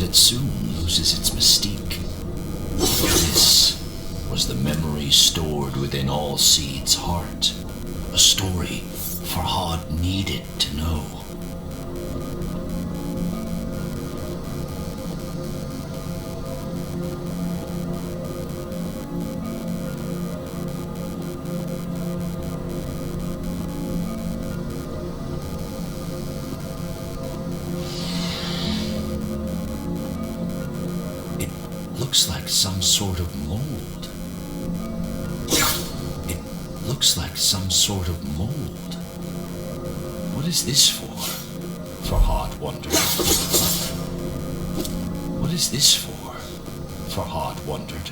that soon loses its mystique. This was the memory stored within all seeds' heart, a story Farhad needed to know. Looks like some sort of mold. It looks like some sort of mold. What is this for? Farhad wondered. What is this for? Farhad wondered.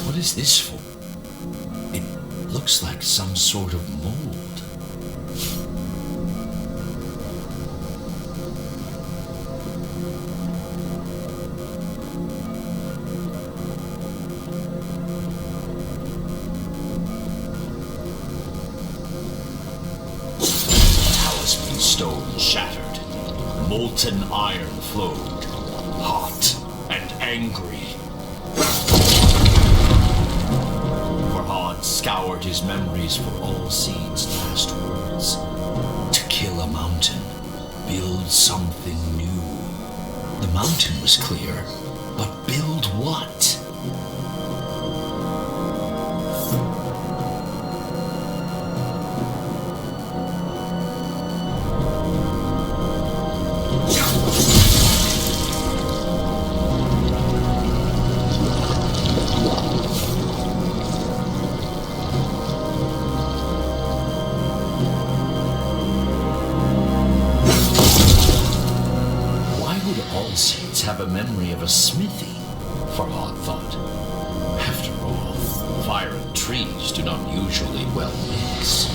What is this for? Looks like some sort of mold. Talisman stone shattered. Molten iron flowed. Hot and angry. Scoured his memories for all seeds' last words. To kill a mountain, build something new. The mountain was clear, but build what? Have a memory of a smithy, Farhad thought. After all, fire and trees do not usually well mix.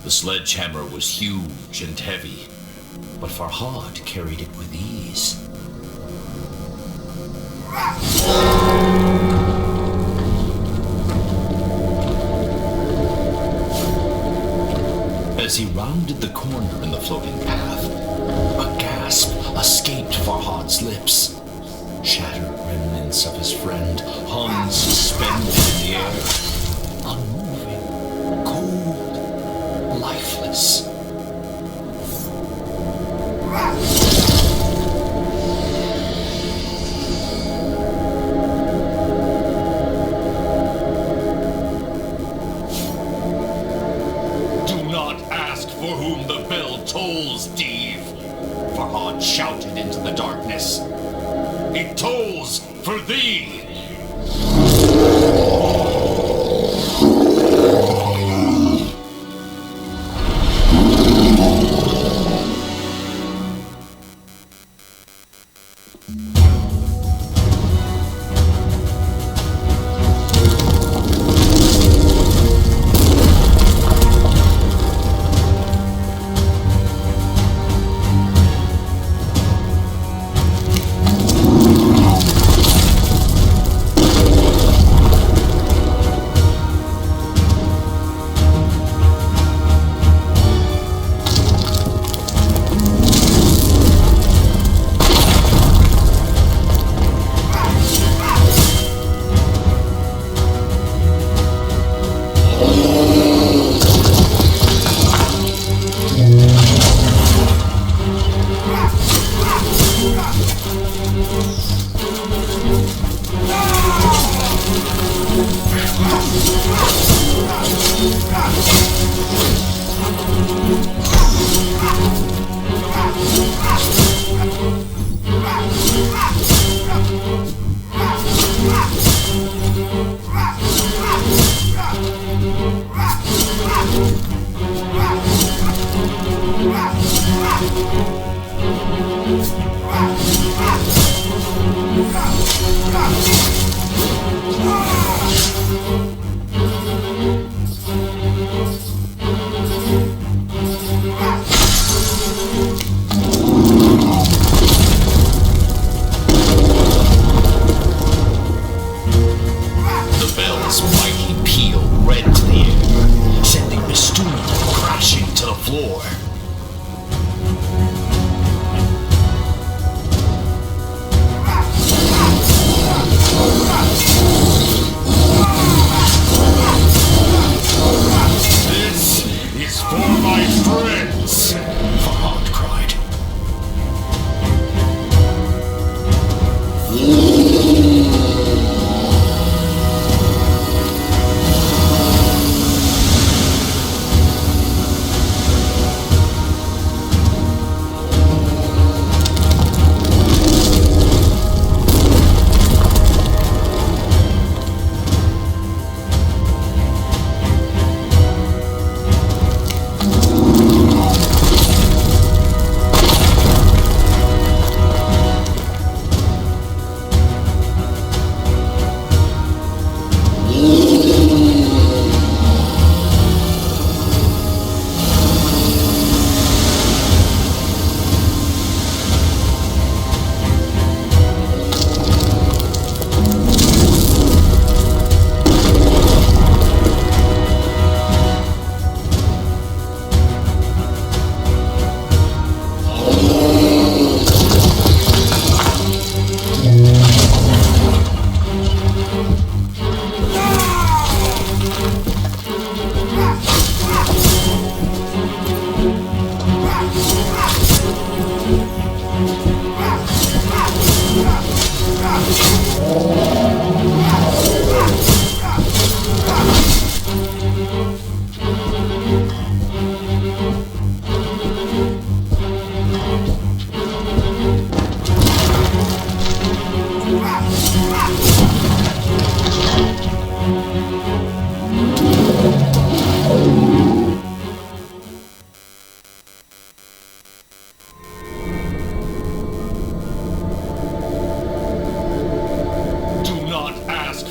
The sledgehammer was huge and heavy, but Farhad carried it with ease. As he rounded the corner in the floating path, a gasp escaped Farhad's lips. Shattered remnants of his friend hung suspended in the air, unmoving, cold, lifeless. For whom the bell tolls, Dave, Farhad shouted into the darkness. It tolls for thee! peal rent the air, sending Bistun crashing to the floor. This is for my friends! Farhad cried.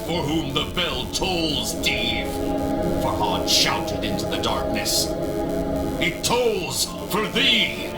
For whom the bell tolls, Dave, Farhad shouted into the darkness. It tolls for thee!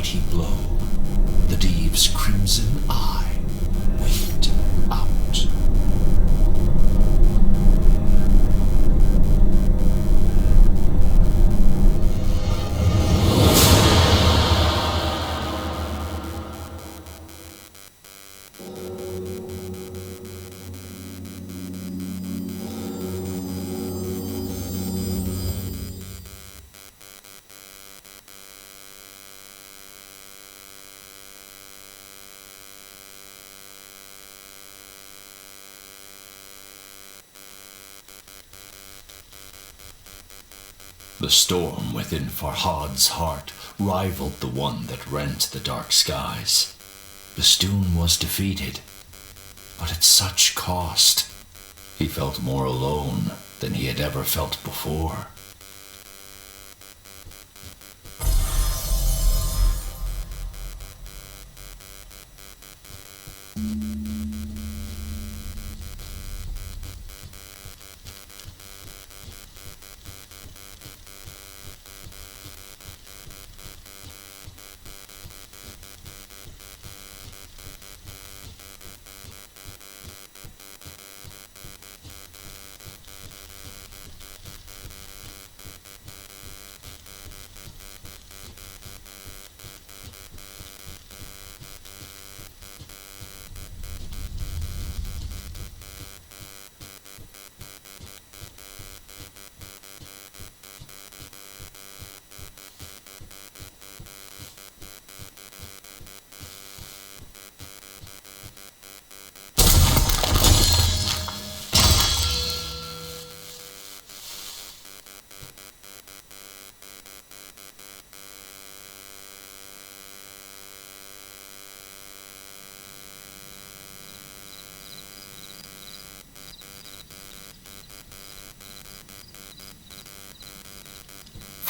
mighty blow, the Deve's crimson eye winked out. The storm within Farhad's heart rivaled the one that rent the dark skies. Bistun was defeated, but at such cost. He felt more alone than he had ever felt before.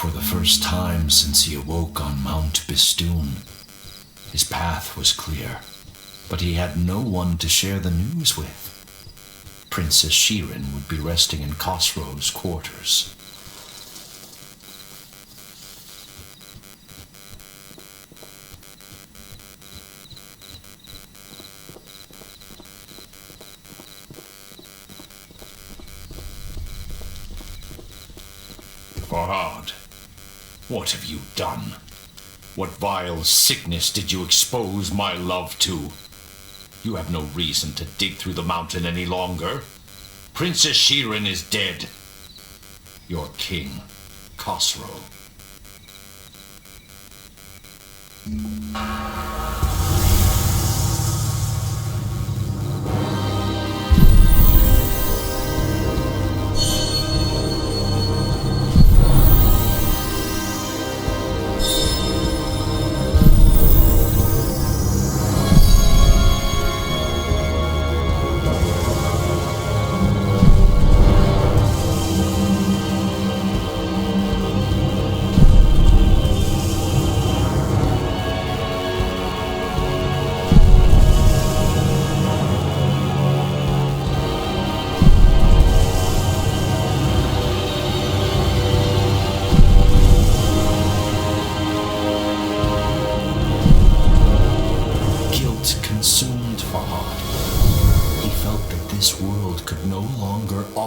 For the first time since he awoke on Mount Bistun, His path was clear, but he had no one to share the news with. Princess Shirин would be resting in Khosrow's quarters. Farhad, what have you done? What vile sickness did you expose my love to? You have no reason to dig through the mountain any longer. Princess Shirin is dead. Your king, Khosrow.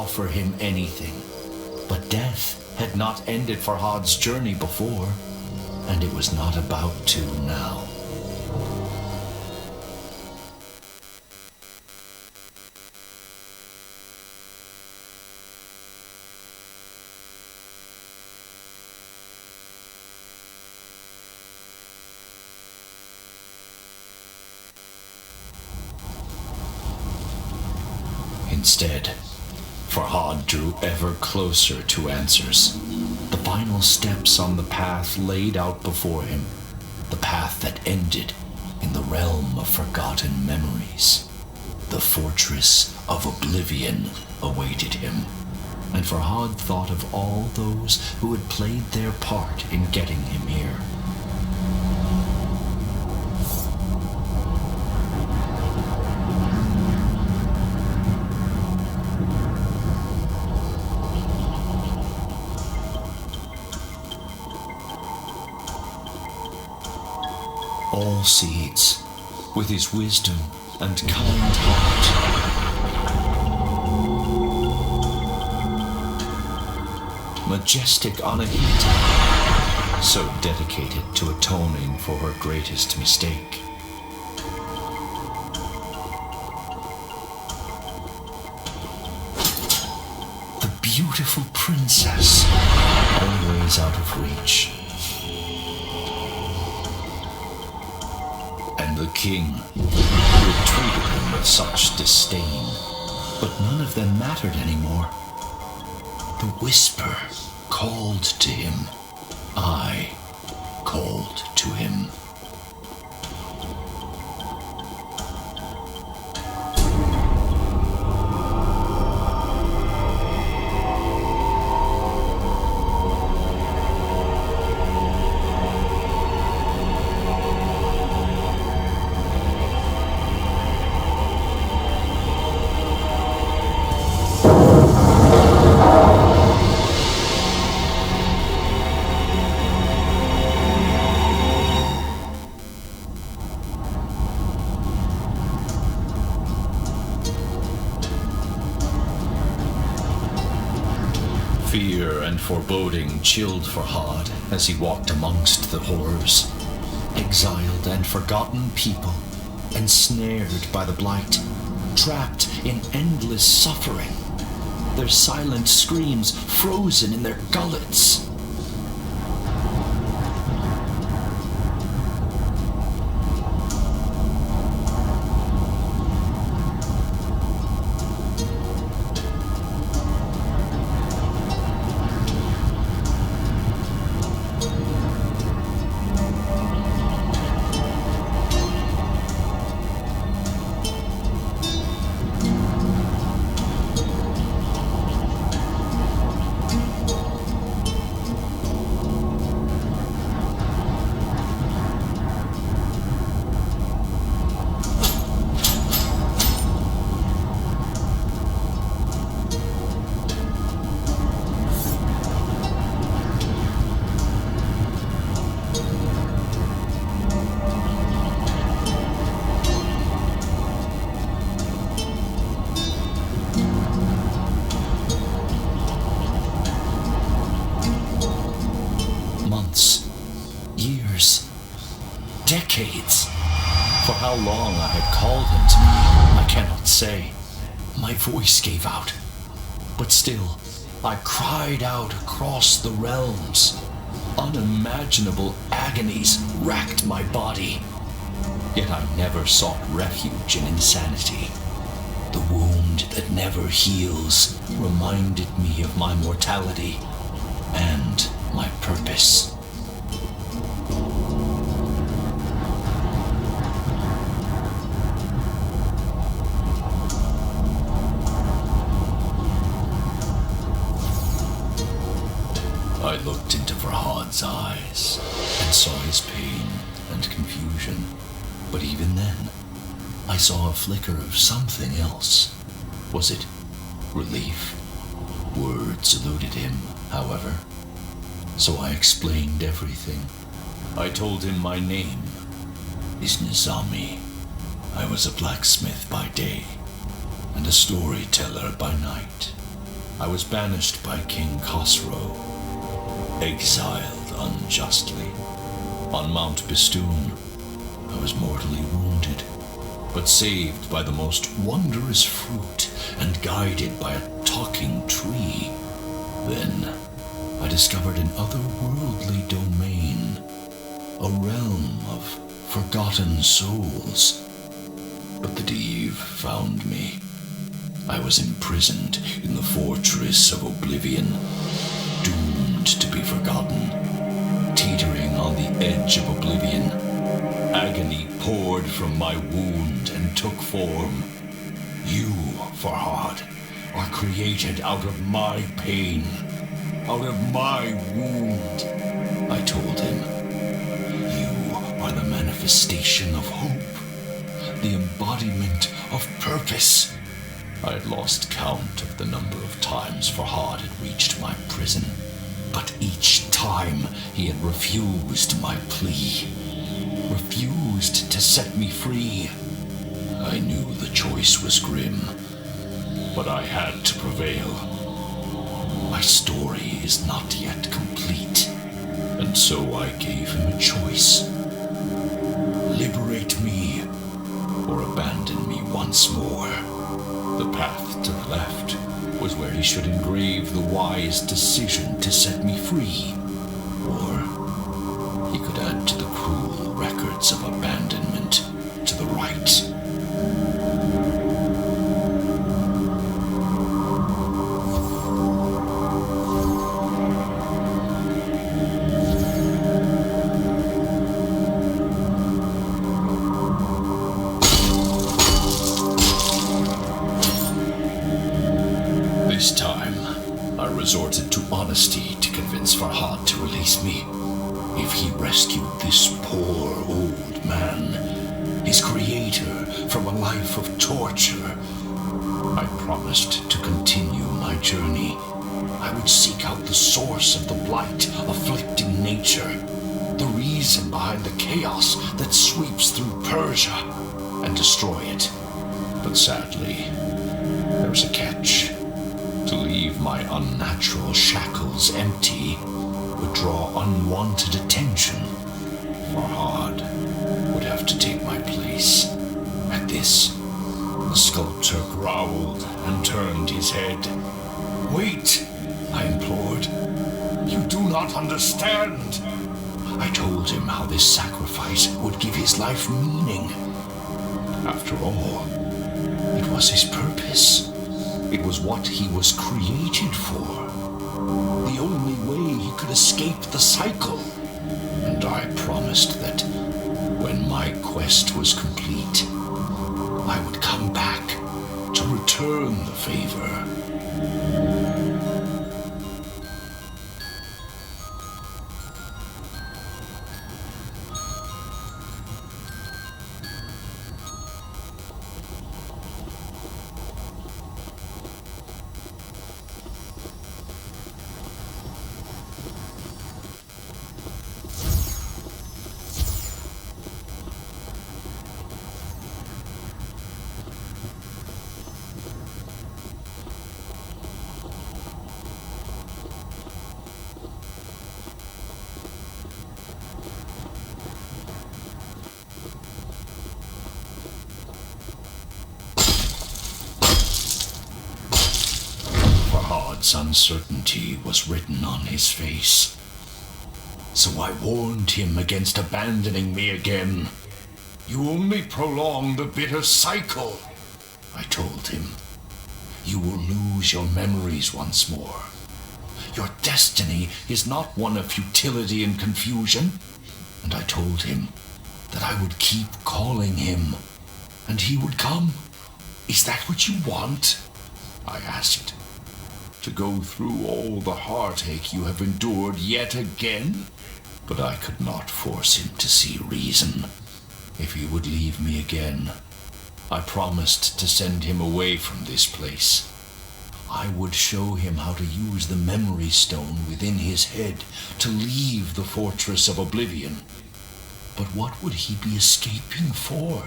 For him anything, but death had not ended Farhad's journey before, and it was not about to now. Instead, Farhad drew ever closer to answers. The final steps on the path laid out before him. The path that ended in the realm of forgotten memories. The fortress of oblivion awaited him. And Farhad thought of all those who had played their part in getting him here. All seeds, with his wisdom and kind heart. Majestic Anahita, so dedicated to atoning for her greatest mistake. The beautiful princess, always out of reach. The king, who had treated him with such disdain, but none of them mattered anymore. The whisper called to him. I called to him. Fear and foreboding chilled Farhad as he walked amongst the horrors. Exiled and forgotten people, ensnared by the blight, trapped in endless suffering, their silent screams frozen in their gullets. decades. For how long I had called him to me, I cannot say. My voice gave out, but still, I cried out across the realms. Unimaginable agonies racked my body. Yet I never sought refuge in insanity. The wound that never heals reminded me of my mortality and my purpose. I looked into Farhad's eyes and saw his pain and confusion, but even then, I saw a flicker of something else. Was it relief? Words eluded him, however, so I explained everything. I told him my name is Nizami. I was a blacksmith by day and a storyteller by night. I was banished by King Hosrov, exiled unjustly. On Mount Bistun, I was mortally wounded, but saved by the most wondrous fruit and guided by a talking tree. Then I discovered an otherworldly domain, a realm of forgotten souls. But the Div found me. I was imprisoned in the fortress of oblivion, doomed to be forgotten, teetering on the edge of oblivion. Agony poured from my wound and took form. You, Farhad, are created out of my pain, out of my wound. I told him, you are the manifestation of hope, the embodiment of purpose. I had lost count of the number of times Farhad had reached my prison, but each time he had refused my plea, refused to set me free. I knew the choice was grim, but I had to prevail. My story is not yet complete, and so I gave him a choice. Liberate me, or abandon me once more. The path to the left was where he should engrave the wise decision to set me free, or he could add to the cruel records of abandonment to the right. This time, I resorted to honesty to convince Farhad to release me. If he rescued this poor old man, his creator, from a life of torture, I promised to continue my journey. I would seek out the source of the blight afflicting nature, the reason behind the chaos that sweeps through Persia, and destroy it. But sadly, there's a catch. To leave my unnatural shackles empty would draw unwanted attention. Farhad would have to take my place. At this, the sculptor growled and turned his head. "Wait," I implored. "You do not understand." I told him how this sacrifice would give his life meaning. After all, it was his purpose. It was what he was created for. The only way he could escape the cycle. And I promised that when my quest was complete, I would come back to return the favor. moment's uncertainty was written on his face. So I warned him against abandoning me again. You only prolong the bitter cycle, I told him. You will lose your memories once more. Your destiny is not one of futility and confusion. And I told him that I would keep calling him, and he would come. Is that what you want? I asked. To go through all the heartache you have endured yet again? But I could not force him to see reason. If he would leave me again, I promised to send him away from this place. I would show him how to use the memory stone within his head to leave the fortress of oblivion. But what would he be escaping for?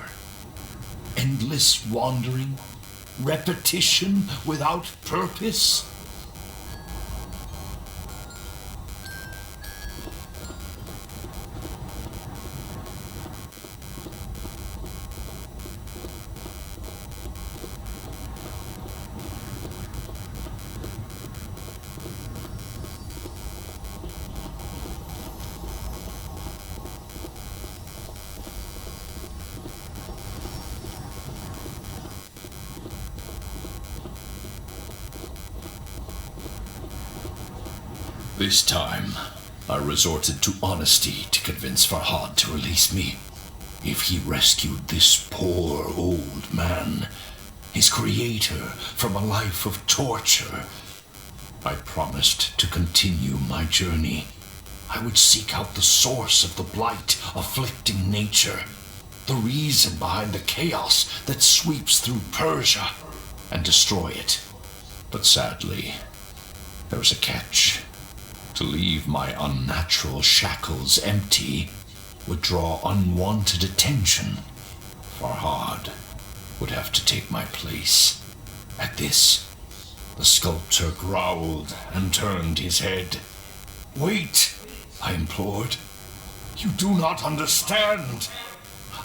Endless wandering? Repetition without purpose? This time, I resorted to honesty to convince Farhad to release me. If he rescued this poor old man, his creator, from a life of torture, I promised to continue my journey. I would seek out the source of the blight afflicting nature, the reason behind the chaos that sweeps through Persia, and destroy it. But sadly, there was a catch. To leave my unnatural shackles empty would draw unwanted attention. Farhad would have to take my place. At this, the sculptor growled and turned his head. "Wait," I implored. "You do not understand."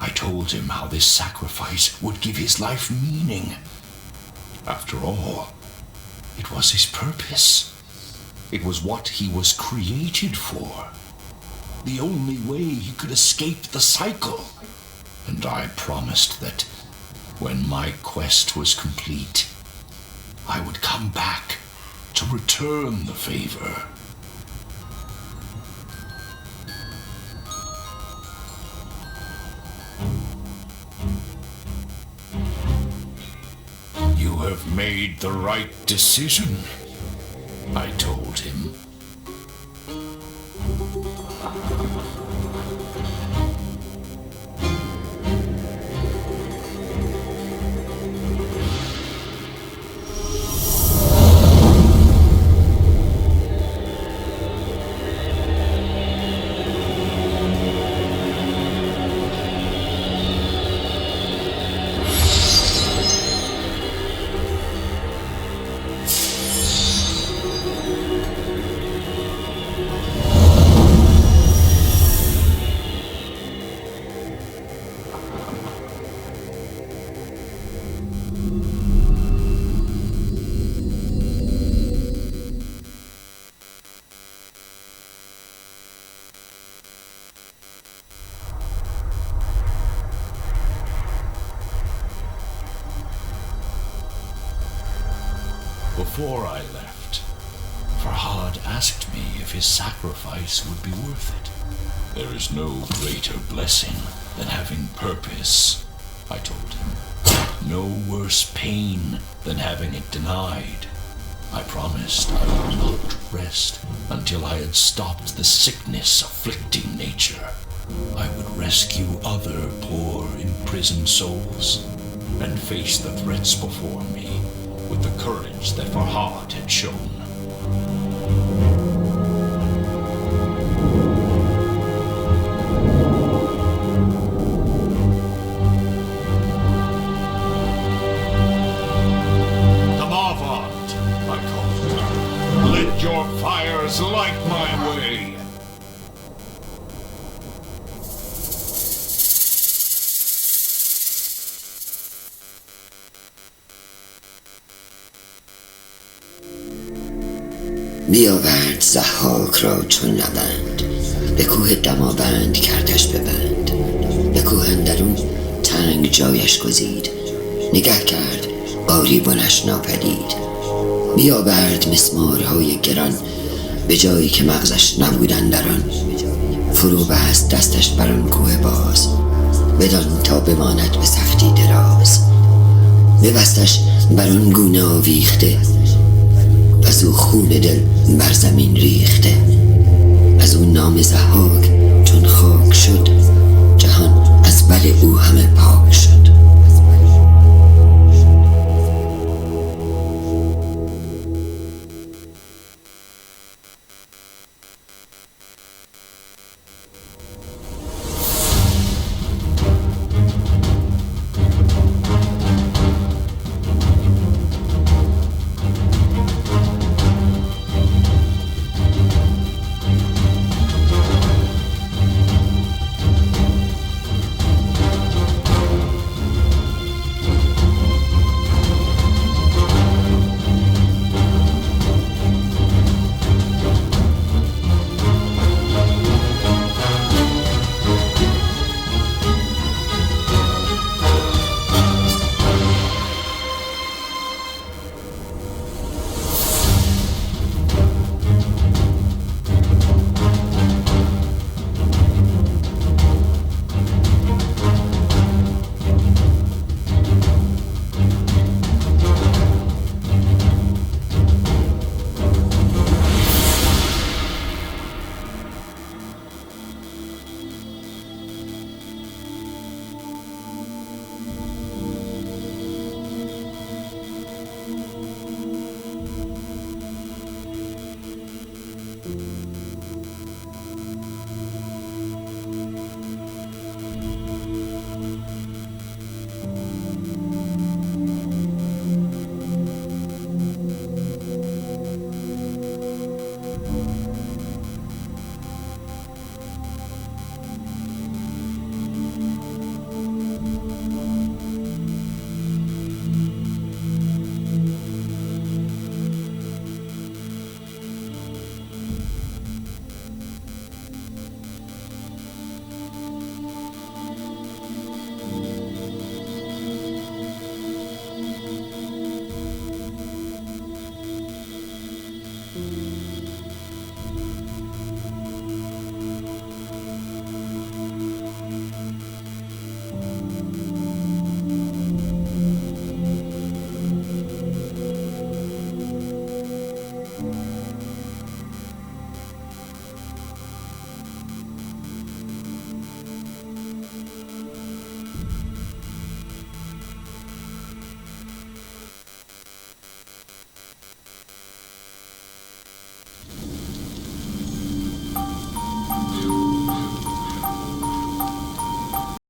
I told him how this sacrifice would give his life meaning. After all, it was his purpose. It was what he was created for. The only way he could escape the cycle. And I promised that when my quest was complete, I would come back to return the favor. You have made the right decision, I told him. Before I left, Farhad asked me if his sacrifice would be worth it. There is no greater blessing than having purpose, I told him. No worse pain than having it denied. I promised I would not rest until I had stopped the sickness afflicting nature. I would rescue other poor imprisoned souls and face the threats before me with the courage that Farhad had shown. Damavand, I called. Let your fires light my way. بیاورد ضحاک را چون نبند، به کوه دماوند کردش ببند. به کوه اندرون تنگ جایش گزید، نگه کرد باری بنش ناپدید. بیاورد مسمارهای گران، به جایی که مغزش نبودن در آن. فرو بست دستش بر آن کوه باز، بدان تا بماند به سختی دراز. ببستش بر آن گونه آویخته، از او خون دل بر زمین ریخته. از او نام ضحاک چون خاک شد، جهان از بر او همه پاک